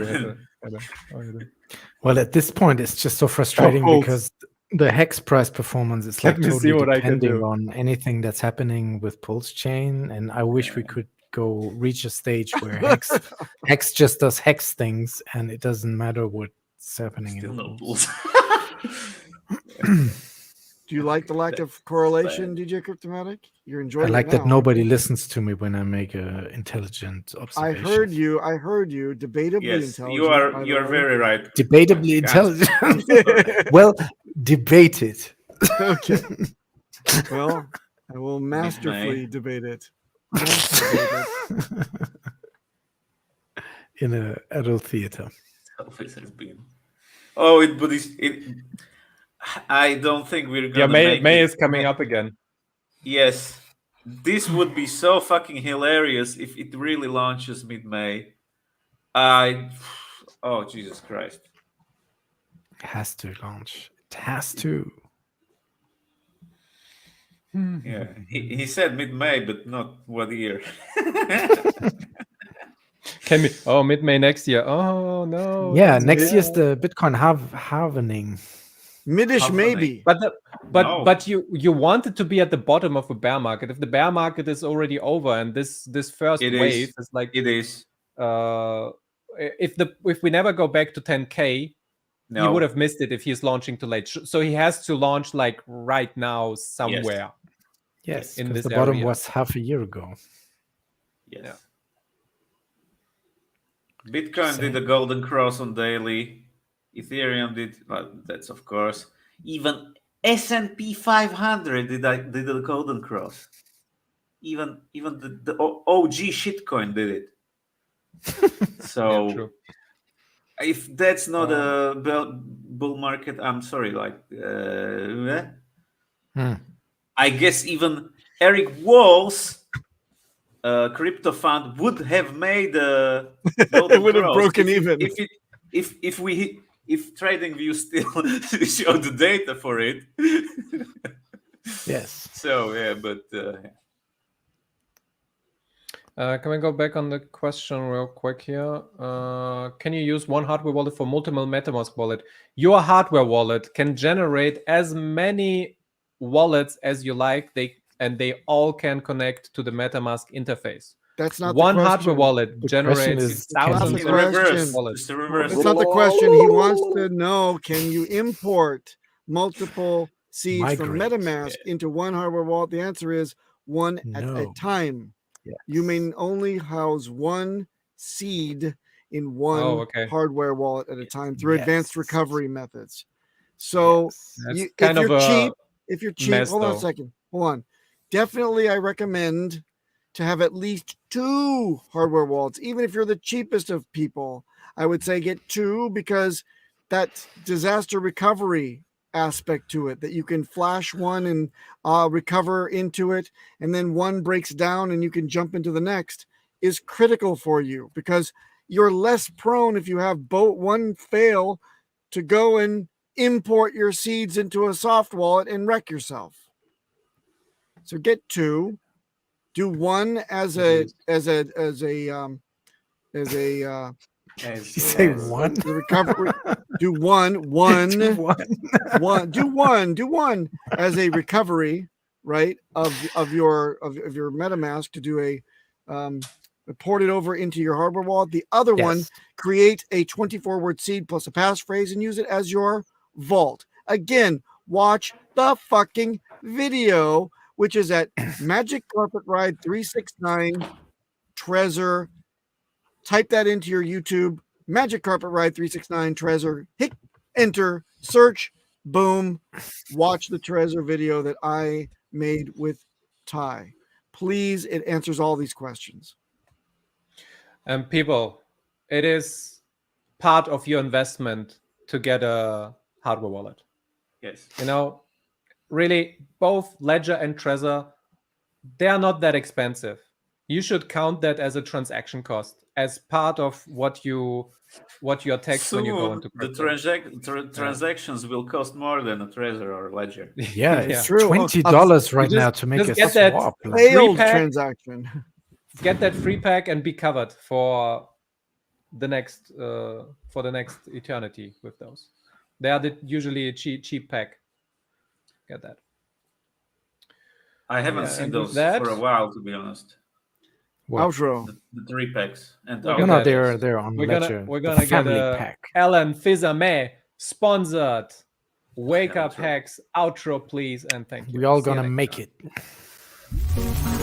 Well, at this point, it's just so frustrating Pulse. because the Hex price performance is Let like me see totally what I can depending do. on anything that's happening with Pulse Chain. And I wish we could go reach a stage where Hex just does Hex things and it doesn't matter what's happening Still in no Pulse. pulse. Do you like the lack of correlation, DJ Cryptomatic? You're I enjoying like it that now. nobody listens to me when I make a intelligent I observation. heard you. Debatably Yes, intelligent. you by are. the You are way. very right. Debatably intelligent. Well, debated. Okay. Well, I will masterfully debate it. In a adult theater. Always has been. Oh, it. I don't think we're gonna. Yeah, May make it. is coming up again. Yes, this would be so fucking hilarious if it really launches mid-May. Oh Jesus Christ! It has to launch. It has to. Yeah, he said mid-May, but not what year. Can we? Oh, mid-May next year. Oh no. Yeah, that's next bad. year's the Bitcoin halvening. Midish, Half a maybe. No. But you want it to be at the bottom of a bear market. If the bear market is already over and this first It wave is. is like It is. if we never go back to 10K, No. he would have missed it if he's launching too late. So he has to launch like right now somewhere. Yes, in because this the bottom area. was half a year ago. Yes. Bitcoin did a golden cross on daily. Ethereum did. That's of course. Even S&P 500 did a golden cross. Even the OG shitcoin did it. So Yeah, true. if that's not a bull market, I'm sorry. I guess even Eric Wall's crypto fund would have made a golden It would have cross broken even. If TradingView still show the data for it. Yes. So yeah, but Can we go back on the question real quick here? Can you use one hardware wallet for multiple MetaMask wallet? Your hardware wallet can generate as many wallets as you like. They all can connect to the MetaMask interface. That's not One the question. hardware wallet The question generates is, thousands It's of not the question. wallets. it's the reverse. That's not the question. He wants to know: can you import multiple seeds from Migrate. MetaMask into one hardware wallet? The answer is one at a No. time. Yes. You may only house one seed in one okay. hardware wallet at a time through advanced Yes. recovery methods. So That's if kind of you're a cheap, if you're cheap, mess, hold on a though. second. Hold on. Definitely, I recommend to have at least 2 hardware wallets. Even if you're the cheapest of people, I would say get 2, because that disaster recovery aspect to it, that you can flash one and recover into it, and then one breaks down and you can jump into the next, is critical for you, because you're less prone, if you have both one fail, to go and import your seeds into a soft wallet and wreck yourself. So get 2. Do one as a You say one? the recovery. Do one Do one. do one as a recovery, right, of your MetaMask, to do a port it over into your hardware wallet. The other one, Yes. create a 24-word seed plus a passphrase and use it as your vault. Again, watch the fucking video, which is at Magic Carpet Ride 369 Trezor. Type that into your YouTube, Magic Carpet Ride 369 Trezor. Hit enter, search, boom. Watch the Trezor video that I made with Ty. Please, it answers all these questions. And people, it is part of your investment to get a hardware wallet. Yes. You know, really, both Ledger and Trezor, they are not that expensive. You should count that as a transaction cost, as part of what you are taxed when you go into the crypto. transactions will cost more than a Trezor or Ledger. Yeah, it's true. $20 right You now just- to make just a get that swap. Failed pack. transaction. Get that free pack and be covered for the next eternity with those. They are usually a cheap pack. Get that. I haven't Yeah, seen and with those that- for a while, to be honest. What? Outro. The 3 packs and Look No, at no, that. they're on We're Ledger. gonna the get family a pack. Alan Fizame sponsored Wake Up Outro. Hacks outro, please, and thank you. We all See you gonna next make time. it.